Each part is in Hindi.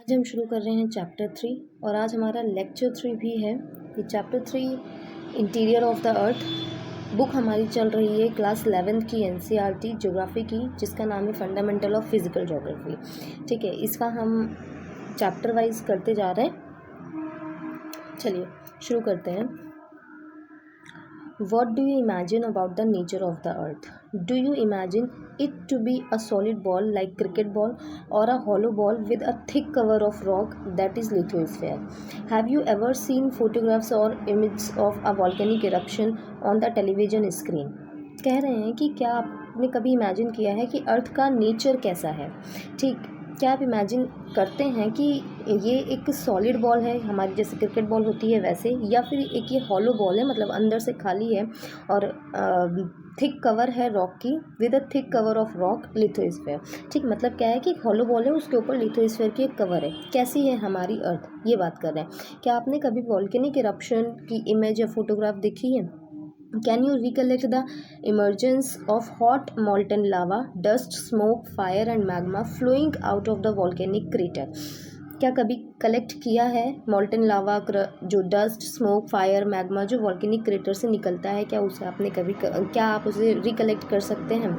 आज हम शुरू कर रहे हैं चैप्टर 3 और आज हमारा लेक्चर 3 भी है। ये chapter 3 interior of the earth book हमारी चल रही है क्लास 11th की NCERT ज्योग्राफी की, जिसका नाम है फंडामेंटल ऑफ फिजिकल ज्योग्राफी। ठीक है, इसका हम चैप्टर वाइज करते जा रहे हैं। चलिए शुरू करते हैं। What do you imagine about the nature of the earth? Do you imagine it to be a solid ball like cricket ball or a hollow ball with a thick cover of rock that is lithosphere? Have you ever seen photographs or images of a volcanic eruption on the television screen? कह रहे हैं कि क्या आपने कभी इमेजिन किया है कि अर्थ का नेचर कैसा है। ठीक, क्या आप इमेजिन करते हैं कि ये एक सॉलिड बॉल है, हमारी जैसे क्रिकेट बॉल होती है वैसे, या फिर एक ये हॉलो बॉल है, मतलब अंदर से खाली है और थिक कवर है रॉक की, with a thick cover of rock lithosphere. ठीक, मतलब क्या है कि एक हॉलो बॉल है, उसके ऊपर लिथोस्फीयर की एक कवर है। कैसी है हमारी अर्थ, ये बात कर रहे हैं। क्या आपने कभी वॉल्केनिक इरप्शन की इमेज या फोटोग्राफ देखी है? Can you recollect the emergence of hot molten lava, dust, smoke, fire and magma flowing out of the volcanic crater? क्या कभी कलेक्ट किया है मॉल्टन लावा, जो डस्ट, स्मोक, फायर, मैग्मा जो वॉल्केनिक क्रेटर से निकलता है, क्या उसे आपने कभी क्या आप उसे रिकलेक्ट कर सकते हैं?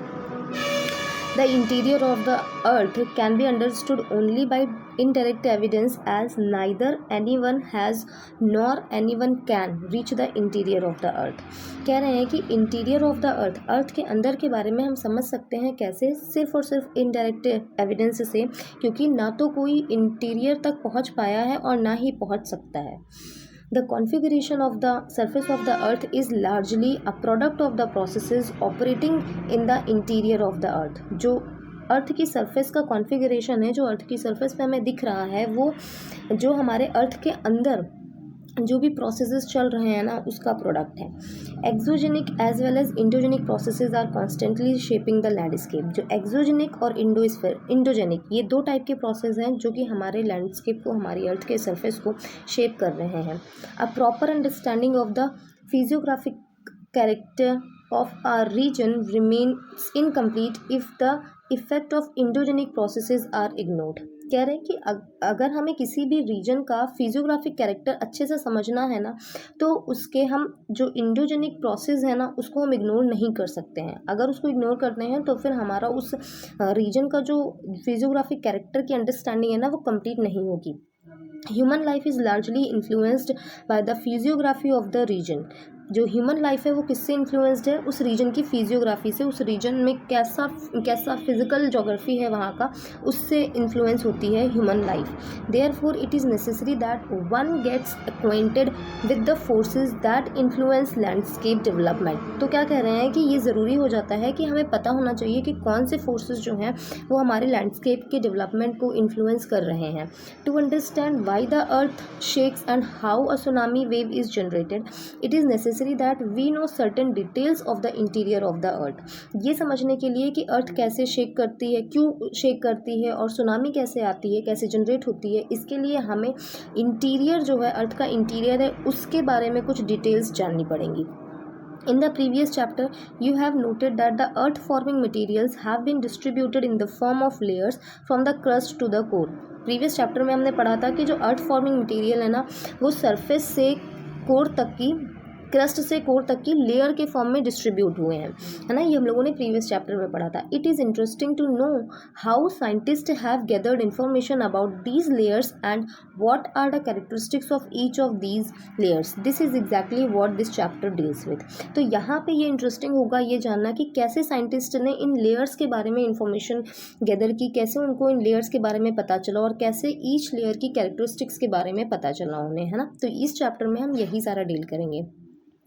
The interior of the earth can be understood only by indirect evidence, as neither anyone has nor anyone can reach the interior of the earth. कह रहे हैं कि interior of the earth, अर्थ के अंदर के बारे में हम समझ सकते हैं कैसे? सिर्फ और सिर्फ indirect evidence से, क्योंकि ना तो कोई interior तक पहुंच पाया है और ना ही पहुंच सकता है। The configuration of the surface of the earth is largely a product of the processes operating in the interior of the earth. जो अर्थ की सरफेस का कॉन्फ़िगरेशन है, जो अर्थ की सरफेस पे हमें दिख रहा है, वो जो हमारे अर्थ के अंदर जो भी प्रोसेसेस चल रहे हैं ना, उसका प्रोडक्ट है। Exogenic as well as endogenic processes are constantly shaping the landscape. जो एक्सोजेनिक और इंडोजेनिक, ये दो टाइप के प्रोसेस हैं जो कि हमारे लैंडस्केप को, हमारी अर्थ के सरफेस को शेप कर रहे हैं। A proper understanding of the physiographic character of our region remains incomplete if the effect of endogenic processes are ignored. कह रहे हैं कि अगर हमें किसी भी रीजन का फिजियोग्राफिक कैरेक्टर अच्छे से समझना है ना, तो उसके हम जो इंडोजेनिक प्रोसेस है ना, उसको हम इग्नोर नहीं कर सकते हैं। अगर उसको इग्नोर करते हैं तो फिर हमारा उस रीजन का जो फिजियोग्राफिक कैरेक्टर की अंडरस्टैंडिंग है ना, वो कंप्लीट नहीं होगी। Human life is largely influenced by the physiography of the region. जो ह्यूमन लाइफ है वो किससे इन्फ्लुएंस्ड है? उस रीजन की फिजियोग्राफी से, उस रीजन में कैसा फिजिकल जोग्राफी है वहाँ का, उससे इन्फ्लुएंस होती है human life. Therefore it is necessary that one gets acquainted with the forces that influence landscape development. तो क्या कह रहे हैं कि ये ज़रूरी हो जाता है कि हमें पता होना चाहिए कि कौन से फोर्सेस जो हैं वो हमारे लैंडस्केप के डेवलपमेंट को इन्फ्लुएंस कर रहे हैं। To understand why the earth shakes and how a tsunami wave is generated, it is necessary that we know certain details of the interior of the earth। ये समझने के लिए कि अर्थ कैसे शेक करती है, क्यों शेक करती है, और सुनामी कैसे आती है, कैसे जनरेट होती है, इसके लिए हमें इंटीरियर जो है, अर्थ का इंटीरियर है, उसके बारे में कुछ डिटेल्स जाननी पड़ेंगी। In the previous chapter, you have noted that the earth-forming materials have been distributed in the form of layers from the crust to the core। Previous chapter में हमने पढ़ा था कि जो अर्थ फॉर्मिंग मटेरियल है ना, वो सरफेस से कोर तक की, क्रस्ट से कोर तक की लेयर के फॉर्म में डिस्ट्रीब्यूट हुए हैं, है ना। ये हम लोगों ने प्रीवियस चैप्टर में पढ़ा था। It is interesting to know how scientist have gathered information about these layers and what are the characteristics of each of these layers. This is exactly what this chapter deals with. तो यहाँ पे ये इंटरेस्टिंग होगा ये जानना कि कैसे साइंटिस्ट ने इन लेयर्स के बारे में इंफॉर्मेशन गैदर की, कैसे उनको इन लेयर्स के बारे में पता चला, और कैसे ईच लेयर की कैरेक्टरिस्टिक्स के बारे में पता चला उन्हें, है ना। तो इस चैप्टर में हम यही सारा डील करेंगे।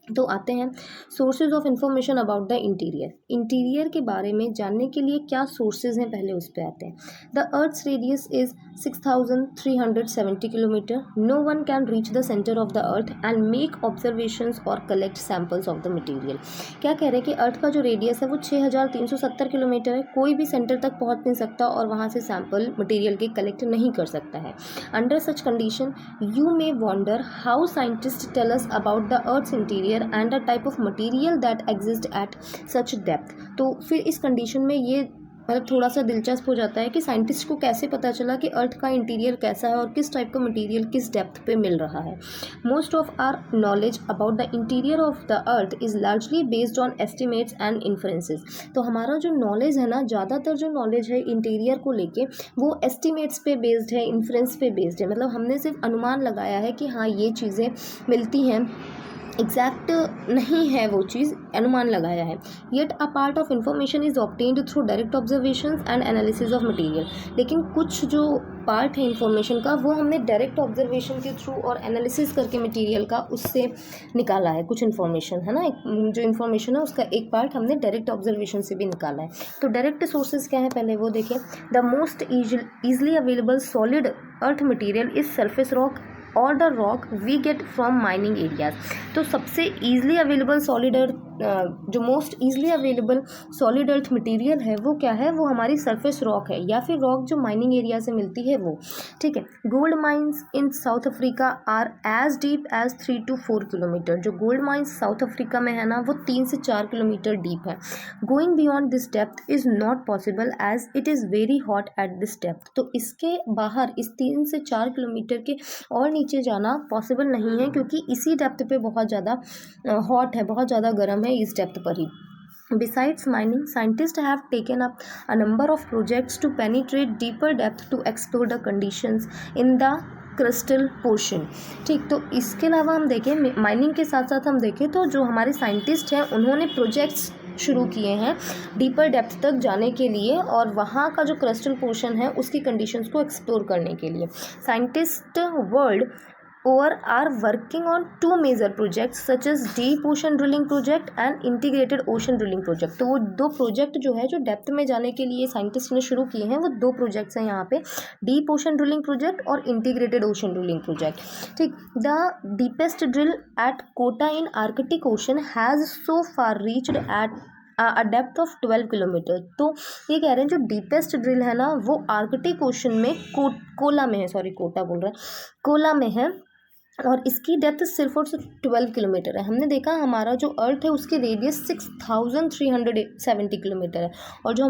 तो आते हैं sources of information about the interior. Interior के बारे में जानने के लिए क्या सोर्सेज हैं, पहले उस पर आते हैं। The earth's radius is 6370 kilometre. No one can reach the centre of the earth and make observations और collect samples of the material. क्या कह रहे हैं कि अर्थ का जो रेडियस है वो 6370 किलोमीटर है, कोई भी सेंटर तक पहुंच नहीं सकता और वहां से सैम्पल मटेरियल के कलेक्ट नहीं कर सकता है। Under such condition you may wonder how scientist tell us about the earth's interior and a type of material that exist at such depth। तो फिर इस कंडीशन में ये मतलब थोड़ा सा दिलचस्प हो जाता है कि साइंटिस्ट को कैसे पता चला कि अर्थ का इंटीरियर कैसा है और किस टाइप का मटेरियल किस डेप्थ पे मिल रहा है। Most of our knowledge about the interior of the earth is largely based on estimates and inferences. तो हमारा जो नॉलेज है ना, ज़्यादातर जो नॉलेज है इंटीरियर को लेके वो एस्टिमेट्स पे बेस्ड है, इन्फ्रेंस पे बेस्ड है। मतलब हमने सिर्फ अनुमान लगाया है कि हाँ ये चीज़ें मिलती हैं, एग्जैक्ट नहीं है वो चीज़, अनुमान लगाया है। Yet a part of information is obtained through direct observation and analysis of material. लेकिन कुछ जो पार्ट है इंफॉर्मेशन का वो हमने डायरेक्ट ऑब्जर्वेशन के थ्रू और एनालिसिस करके मटेरियल का उससे निकाला है। कुछ इन्फॉर्मेशन है ना, जो इन्फॉर्मेशन है उसका एक पार्ट हमने डायरेक्ट ऑब्जर्वेशन से भी निकाला है। तो डायरेक्ट सोर्सेज क्या है पहले वो देखें। The most easily available solid earth material is surface rock और the rock we get from mining areas. तो सबसे ईजिली अवेलेबल सॉलिड अर्थ, जो most easily available solid earth material है वो क्या है, वो हमारी सरफेस रॉक है या फिर रॉक जो माइनिंग एरिया से मिलती है वो। ठीक है। Gold mines in South Africa are as deep as 3 to 4 kilometre. जो गोल्ड माइंस साउथ अफ्रीका में है ना वो 3 से 4 किलोमीटर डीप है। Going beyond this depth is not possible as it is very hot at this depth. तो इसके बाहर इस 3 से 4 किलोमीटर के और नीचे जाना पॉसिबल नहीं है, क्योंकि इसी डेप्थ पे बहुत ज़्यादा हॉट है, बहुत ज़्यादा गर्म है इस डेप्थ पर ही। Besides mining, scientists have taken up a number of projects to penetrate deeper depth to explore the conditions in the crystal portion. ठीक, तो इसके अलावा हम देखें माइनिंग के साथ साथ हम देखें तो जो हमारे साइंटिस्ट हैं उन्होंने प्रोजेक्ट्स शुरू किए हैं डीपर डेप्थ तक जाने के लिए और वहाँ का जो क्रिस्टल पोर्शन है उसकी कंडीशंस को एक्सप्लोर करने के लिए। Scientist world over are working on 2 major projects such as deep ocean drilling project and integrated ocean drilling project. तो वो 2 प्रोजेक्ट जो है जो डेप्थ में जाने के लिए साइंटिस्ट ने शुरू किए हैं वो 2 प्रोजेक्ट्स हैं यहाँ पे, डीप ओशन ड्रिलिंग प्रोजेक्ट और इंटीग्रेटेड ओशन ड्रिलिंग प्रोजेक्ट। ठीक, the deepest drill at Kola in Arctic Ocean has so far reached at a depth of 12 kilometre. तो ये कह रहे हैं जो डीपेस्ट ड्रिल है ना वो आर्कटिक ओशन में कोला में है, सॉरी कोटा बोल रहा है, कोला में है और इसकी डेप्थ सिर्फ और सिर्फ 12 किलोमीटर है। हमने देखा हमारा जो अर्थ है उसकी रेडियस 6370 किलोमीटर है और जो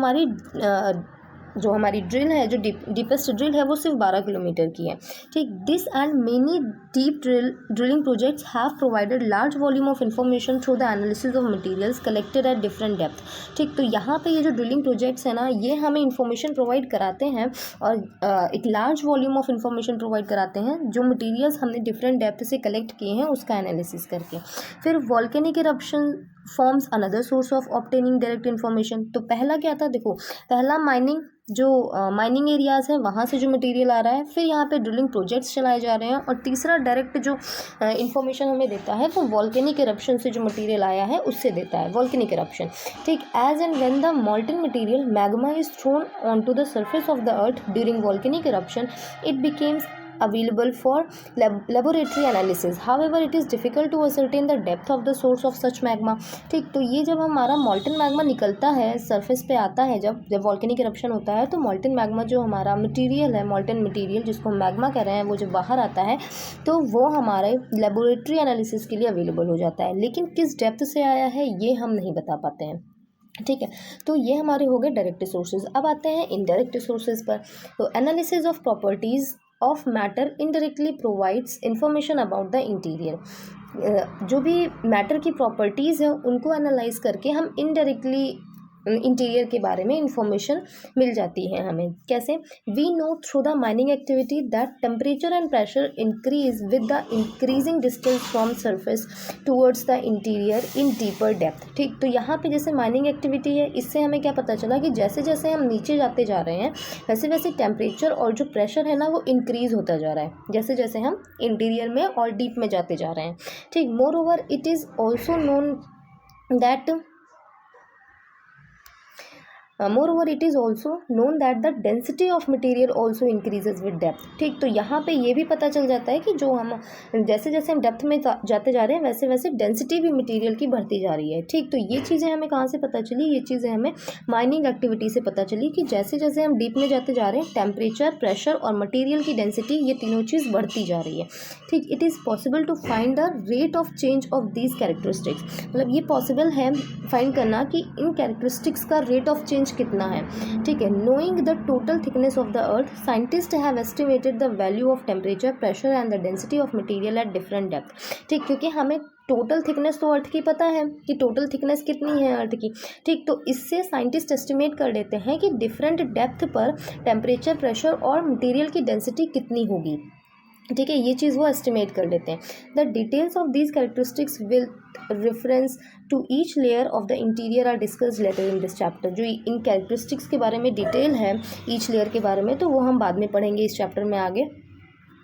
हमारी ड्रिल है, जो डीपेस्ट ड्रिल है वो सिर्फ 12 किलोमीटर की है। ठीक, this and many deep drilling projects have provided large volume of information through the analysis of materials collected at different depth. ठीक, तो यहाँ पे ये जो ड्रिलिंग प्रोजेक्ट्स है ना ये हमें इंफॉर्मेशन प्रोवाइड कराते हैं और एक large volume of information provide कराते हैं जो मटीरियल्स हमने डिफरेंट डेप्थ से कलेक्ट किए हैं उसका एनालिसिस करके। फिर volcanic eruption forms another source of obtaining direct information. तो पहला क्या था, देखो पहला माइनिंग, जो माइनिंग एरियाज़ हैं वहाँ से जो मटेरियल आ रहा है, फिर यहाँ पे ड्रिलिंग प्रोजेक्ट्स चलाए जा रहे हैं और तीसरा डायरेक्ट जो इन्फॉर्मेशन हमें देता है वो वॉल्केनिक इरप्शन से जो मटेरियल आया है उससे देता है, वॉल्केनिक इरप्शन। ठीक, as and when the molten material magma is thrown on to the surface of the earth during volcanic eruption it becomes available for laboratory analysis. However, it is difficult to ascertain the depth of the source of such magma. ठीक, तो ये जब हमारा मॉल्टन मैग्मा निकलता है सरफेस पे आता है, जब वॉल्केनिक इरप्शन होता है तो मॉल्टन मैग्मा जो हमारा मटेरियल है, मॉल्टन मटेरियल जिसको हम मैग्मा कह रहे हैं, वो जब बाहर आता है तो वो हमारे लेबोरेटरी एनालिसिस के लिए अवेलेबल हो जाता है। लेकिन किस डेप्थ से आया है ये हम नहीं बता पाते हैं। ठीक है, तो ये हमारे हो गए डायरेक्ट सोर्सेज। अब आते हैं इनडायरेक्ट सोर्सेज पर। तो analysis of properties of matter indirectly provides information about the interior. जो भी मैटर की प्रॉपर्टीज़ है उनको एनालाइज करके हम इनडायरेक्टली इंटीरियर के बारे में इंफॉर्मेशन मिल जाती है हमें। कैसे? We know through the mining activity that temperature and pressure increase with the increasing distance from surface towards the interior in deeper depth. ठीक, तो यहाँ पे जैसे माइनिंग एक्टिविटी है, इससे हमें क्या पता चला कि जैसे जैसे हम नीचे जाते जा रहे हैं वैसे वैसे टेम्परेचर और जो प्रेशर है ना वो इंक्रीज होता जा रहा है जैसे जैसे हम इंटीरियर में और डीप में जाते जा रहे हैं। ठीक, more over it is also known that moreover it is also known that the density of material also increases with depth। ठीक, तो यहाँ पे ये भी पता चल जाता है कि जो हम जैसे जैसे हम डेप्थ में जाते जा रहे हैं वैसे वैसे डेंसिटी भी मटेरियल की बढ़ती जा रही है। ठीक, तो ये चीज़ें हमें कहाँ से पता चली? ये चीज़ें हमें माइनिंग एक्टिविटी से पता चली कि जैसे जैसे हम डीप में जाते जा रहे हैं टेम्परेचर, प्रेशर और मटेरियल की डेंसिटी ये तीनों चीज़ बढ़ती जा रही है। ठीक, it is possible to find the rate of change of these characteristics. मतलब ये पॉसिबल है फाइंड करना कि इन कैरेक्टरिस्टिक्स का रेट ऑफ चेंज रेंज कितना है, ठीक है। Knowing the total thickness of the earth, scientist have estimated the value of temperature, pressure and the density of material at different depth, ठीक, क्योंकि हमें टोटल थिकनेस तो अर्थ की पता है कि टोटल थिकनेस कितनी है अर्थ की, ठीक, तो इससे साइंटिस्ट एस्टिमेट कर देते हैं कि डिफरेंट डेप्थ पर टेम्परेचर, प्रेशर और मटेरियल की डेंसिटी कितनी होगी, ठीक है, ये चीज़ वो एस्टिमेट कर लेते हैं। The details of these characteristics will reference to each layer of the interior are discuss later in this chapter. जो इन कैरेक्टरिस्टिक्स के बारे में डिटेल है ईच लेयर के बारे में, तो वो हम बाद में पढ़ेंगे इस चैप्टर में।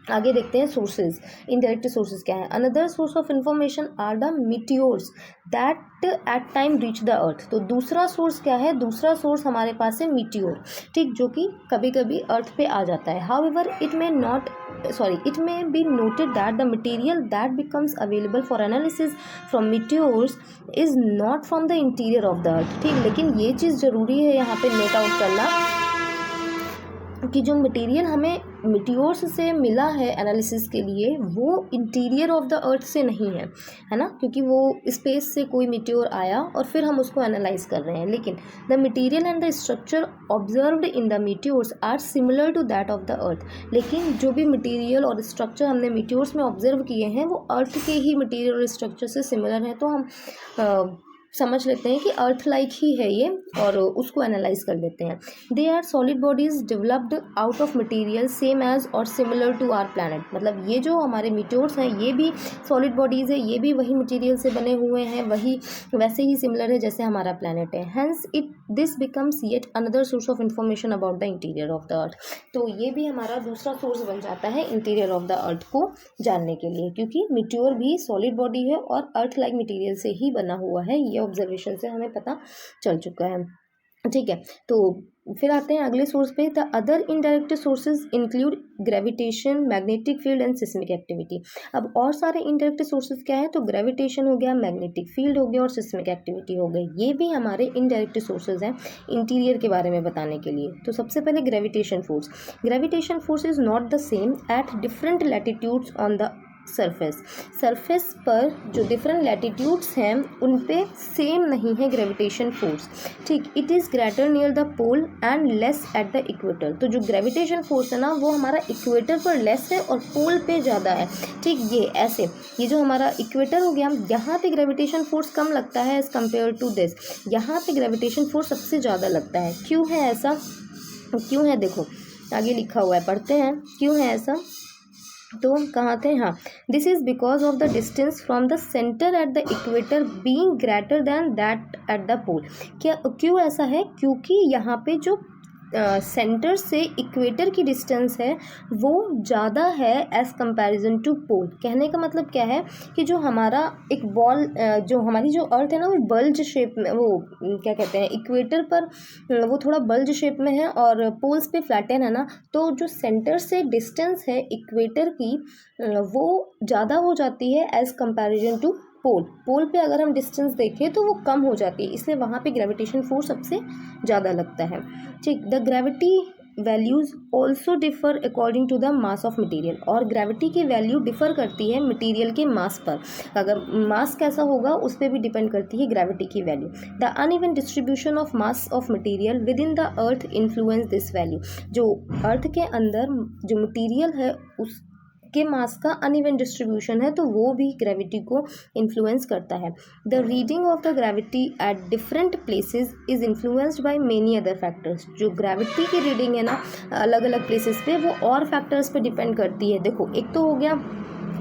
आगे देखते हैं सोर्सेज, इनडायरेक्ट सोर्सेज क्या है। Another source of information are the meteors that at time reach the earth. तो दूसरा सोर्स क्या है, दूसरा सोर्स हमारे पास है मीटियोर, ठीक, जो कि कभी कभी अर्थ पे आ जाता है। However it may be noted that the material that becomes available for analysis from meteors is not from the interior of the अर्थ, ठीक, लेकिन ये चीज़ ज़रूरी है यहाँ पे नोट आउट करना कि जो मटेरियल हमें मीटियोर्स से मिला है एनालिसिस के लिए वो इंटीरियर ऑफ द अर्थ से नहीं है ना, क्योंकि वो स्पेस से कोई मीटियोर आया और फिर हम उसको एनालाइज कर रहे हैं। लेकिन the material and the structure observed in the meteors are similar to that of the earth. लेकिन जो भी मटेरियल और स्ट्रक्चर हमने मीटियोर्स में ऑब्जर्व किए हैं वो अर्थ के ही मटेरियल और स्ट्रक्चर से सिमिलर हैं, तो हम समझ लेते हैं कि अर्थ लाइक ही है ये और उसको एनालाइज कर लेते हैं। They are solid bodies developed out of material same as और सिमिलर टू आवर प्लैनेट। मतलब ये जो हमारे मीटियोर्स हैं ये भी सॉलिड बॉडीज़ है, ये भी वही मटेरियल से बने हुए हैं, वही वैसे ही सिमिलर है जैसे हमारा प्लैनेट है। Hence this becomes yet another source of information about the interior of the earth. तो ये भी हमारा दूसरा सोर्स बन जाता है इंटीरियर ऑफ द अर्थ को जानने के लिए, क्योंकि मीटियोर भी सॉलिड बॉडी है और अर्थ लाइक मटेरियल से ही बना हुआ है, ये ऑब्जर्वेशन से हमें पता चल चुका है, ठीक है। तो फिर आते हैं अगले सोर्स पे। The other indirect sources include gravitation, magnetic field and seismic activity. अब और सारे इनडायरेक्ट सोर्सेज क्या है, तो ग्रेविटेशन हो गया, मैग्नेटिक फील्ड हो गया और सिस्मिक एक्टिविटी हो गई, ये भी हमारे इनडायरेक्ट सोर्सेज हैं इंटीरियर के बारे में बताने के लिए। तो सबसे पहले gravitation force is not the same at different latitudes on the surface पर जो डिफरेंट लैटिट्यूड्स हैं उन पे सेम नहीं है ग्रेविटेशन फोर्स, ठीक। It is greater near the pole and less at the equator. तो जो ग्रेविटेशन फोर्स है ना वो हमारा इक्वेटर पर लेस है और पोल पे ज़्यादा है, ठीक। ये ऐसे, ये जो हमारा इक्वेटर हो गया, यहाँ पे ग्रेविटेशन फोर्स कम लगता है एज़ कम्पेयर टू दिस, यहाँ पे ग्रेविटेशन फोर्स सबसे ज़्यादा लगता है। क्यों है ऐसा, क्यों है, देखो आगे लिखा हुआ है, पढ़ते हैं क्यों है ऐसा। तो कहाँ थे, हाँ, this is because of the distance from the centre at the equator being greater than that at the pole. क्या क्यों ऐसा है, क्योंकि यहाँ पे जो सेंटर से इक्वेटर की डिस्टेंस है वो ज़्यादा है एज़ कंपैरिजन टू पोल। कहने का मतलब क्या है कि जो हमारा एक बॉल, जो हमारी जो अर्थ है ना वो बल्ज शेप में, वो क्या कहते हैं, इक्वेटर पर वो थोड़ा बल्ज शेप में है और पोल्स पे फ्लैटन है ना, तो जो सेंटर से डिस्टेंस है इक्वेटर की वो ज़्यादा हो जाती है एज़ कंपैरिजन टू पोल पे अगर हम डिस्टेंस देखें तो वो कम हो जाती है, इसलिए वहाँ पे ग्रेविटेशन फोर्स सबसे ज़्यादा लगता है, ठीक। The gravity values also differ according to the mass of material. और ग्रेविटी की वैल्यू डिफ़र करती है मटेरियल के मास पर, अगर मास कैसा होगा उस पर भी डिपेंड करती है ग्रेविटी की value. The uneven distribution of mass of material with in the earth influence this value. जो अर्थ के अंदर जो मटेरियल है उस के मास का अनइवन डिस्ट्रीब्यूशन है तो वो भी ग्रेविटी को इन्फ्लुएंस करता है। The reading of the gravity at different places is influenced by many other factors. जो ग्रेविटी की रीडिंग है ना अलग अलग प्लेसेस पे वो और फैक्टर्स पे डिपेंड करती है। देखो एक तो हो गया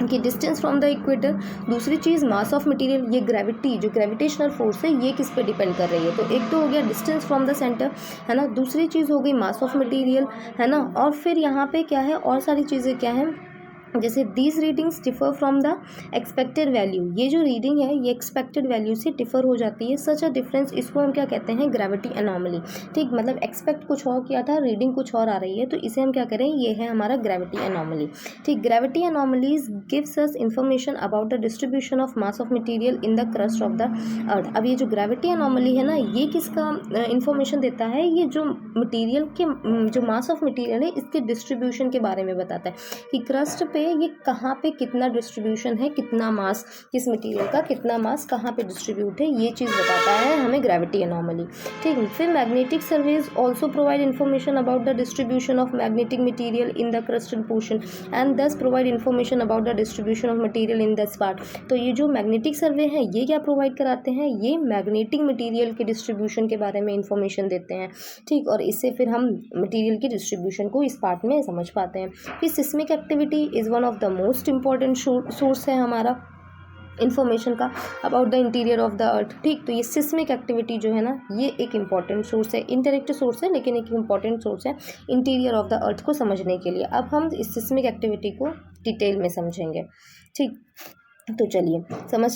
कि डिस्टेंस फ्रॉम द इक्वेटर, दूसरी चीज़ मास ऑफ मटेरियल, ये ग्रेविटी जो ग्रेविटेशनल फोर्स है ये किस पे डिपेंड कर रही है। तो एक तो हो गया डिस्टेंस फ्रॉम द सेंटर, है ना, दूसरी चीज़ हो गई मास ऑफ मटेरियल, है ना, और फिर यहाँ पे क्या है और सारी चीज़ें क्या हैं, जैसे these readings differ from the expected value. ये जो रीडिंग है ये एक्सपेक्टेड वैल्यू से डिफ़र हो जाती है। सच अ डिफरेंस, इसको हम क्या कहते हैं, ग्रेविटी एनॉमली, ठीक। मतलब एक्सपेक्ट कुछ और किया था, रीडिंग कुछ और आ रही है, तो इसे हम क्या करें, ये है हमारा ग्रेविटी एनॉमली, ठीक। Gravity anomalies gives us information about the distribution of mass of material in the crust of the अर्थ। अब ये जो ग्रेविटी एनॉमली है ना ये किसका इंफॉर्मेशन देता है, ये जो मटीरियल के जो मास ऑफ मटीरियल है इसके डिस्ट्रीब्यूशन के बारे में बताता है कि क्रस्ट पे पे ये कहाँ पे कितना डिस्ट्रीब्यूशन है, कितना मास किस मटेरियल का कितना मास कहाँ पे डिस्ट्रीब्यूट है, ये चीज़ बताता है हमें ग्रेविटी एनॉमली। ठीक है, फिर magnetic surveys also provide information about the distribution of magnetic material in the crustal portion and thus provide information about the distribution of material in this part. तो ये जो मैग्नेटिक सर्वे है ये क्या प्रोवाइड कराते हैं, ये मैग्नेटिक मटेरियल के डिस्ट्रीब्यूशन के बारे में इंफॉर्मेशन देते हैं। ठीक, और इससे फिर हम मटेरियल की डिस्ट्रीब्यूशन को इस पार्ट में समझ पाते हैं। फिर seismic activity is one of the most important source है हमारा इन्फॉर्मेशन का about the interior of the अर्थ। ठीक, तो ये सिस्मिक एक्टिविटी जो है ना ये एक इंपॉर्टेंट सोर्स है, इनडायरेक्ट सोर्स है लेकिन एक इंपॉर्टेंट सोर्स है इंटीरियर ऑफ द अर्थ को समझने के लिए। अब हम इस सिस्मिक एक्टिविटी को डिटेल में समझेंगे। ठीक, तो चलिए समझ